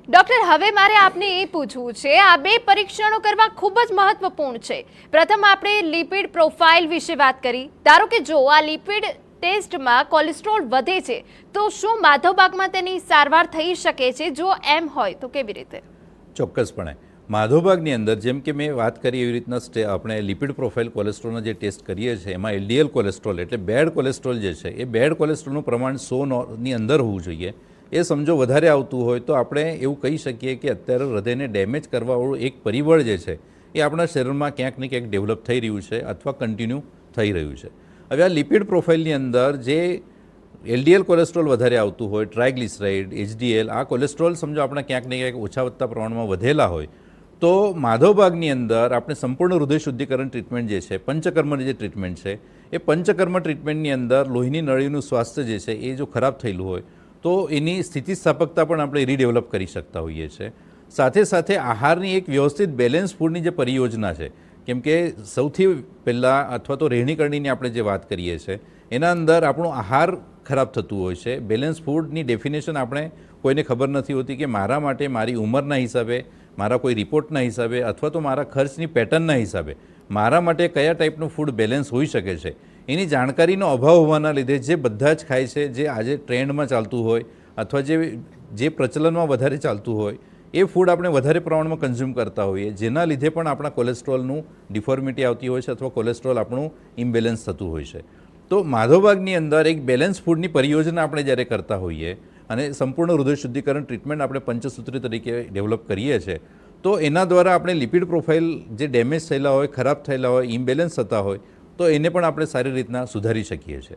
Doctor, હવે મારે આપને એ પૂછવું છે, આ બે પરીક્ષણો કરવા ખૂબ જ મહત્વપૂર્ણ છે. પ્રથમ આપણે લિપિડ પ્રોફાઇલ વિશે વાત કરી. ધારો કે જો આ લિપિડ ટેસ્ટમાં કોલેસ્ટ્રોલ વધે છે તો શું માધવબાગમાં તેની સારવાર થઈ શકે છે? જો એમ હોય તો કેવી રીતે? ચોક્કસપણે માધવબાગની અંદર જેમ કે મેં વાત કરી એવી રીતના આપણે લિપિડ પ્રોફાઇલ કોલેસ્ટ્રોલનો જે ટેસ્ટ કરીએ છીએ એમાં એલડીએલ કોલેસ્ટ્રોલ એટલે બેડ કોલેસ્ટ્રોલ જે છે એ બેડ કોલેસ્ટ્રોલનું પ્રમાણ 100ની અંદર હોવું જોઈએ. એ સમજો વધારે આવતું હોય તો આપણે એવું કહી શકીએ કે અત્યારે હૃદયને ડેમેજ કરવાવાળું એક પરિબળ જે છે એ આપણા શરીરમાં ક્યાંક ને ક્યાંક ડેવલપ થઈ રહ્યું છે અથવા કન્ટિન્યુ થઈ રહ્યું છે. હવે આ લિપિડ પ્રોફાઇલની અંદર જે એલડીએલ કોલેસ્ટ્રોલ વધારે આવતું હોય, ટ્રાયગ્લિસરાઇડ, એચડીએલ, આ કોલેસ્ટ્રોલ સમજો આપણે ક્યાંક ને ક્યાંક ઓછા વધતા પ્રમાણમાં વધેલા હોય તો માધવબાગની અંદર આપણે સંપૂર્ણ હૃદય શુદ્ધિકરણ ટ્રીટમેન્ટ જે છે, પંચકર્મની જે ટ્રીટમેન્ટ છે એ પંચકર્મ ટ્રીટમેન્ટની અંદર લોહીની નળીનું સ્વાસ્થ્ય જે છે એ જો ખરાબ થયેલું હોય તો એની સ્થિતિસ્થાપકતા પણ આપણે રીડેવલપ કરી શકતા હોઈએ છીએ. સાથે સાથે આહારની એક વ્યવસ્થિત બેલેન્સ ફૂડની જે પરિયોજના છે, કેમ કે સૌથી પહેલાં અથવા તો રહેણીકરણીની આપણે જે વાત કરીએ છીએ એના અંદર આપણો આહાર ખરાબ થતું હોય છે. બેલેન્સ ફૂડની ડેફિનેશન આપણે કોઈને ખબર નથી હોતી કે મારા માટે મારી ઉંમરના હિસાબે, મારા કોઈ રિપોર્ટના હિસાબે અથવા તો મારા ખર્ચની પેટર્નના હિસાબે મારા માટે કયા ટાઈપનું ફૂડ બેલેન્સ હોઈ શકે છે એની જાણકારીનો અભાવ હોવાના લીધે જે બધા જ ખાય છે, જે આજે ટ્રેન્ડમાં ચાલતું હોય અથવા જે પ્રચલનમાં વધારે ચાલતું હોય એ ફૂડ આપણે વધારે પ્રમાણમાં કન્ઝ્યુમ કરતા હોઈએ, જેના લીધે પણ આપણા કોલેસ્ટ્રોલનું ડિફોર્મિટી આવતી હોય છે અથવા કોલેસ્ટ્રોલ આપણું ઇમ્બેલેન્સ થતું હોય છે. તો માધવબાગની અંદર એક બેલેન્સ ફૂડની પરિયોજના આપણે જ્યારે કરતા હોઈએ અને સંપૂર્ણ હૃદય શુદ્ધિકરણ ટ્રીટમેન્ટ આપણે પંચસૂત્રી તરીકે ડેવલપ કરીએ છીએ તો એના દ્વારા આપણે લિપિડ પ્રોફાઇલ જે ડેમેજ થયેલા હોય, ખરાબ થયેલા હોય, ઇમ્બેલેન્સ થતા હોય તો એને પણ આપણે સારી રીતના સુધારી શકીએ છીએ.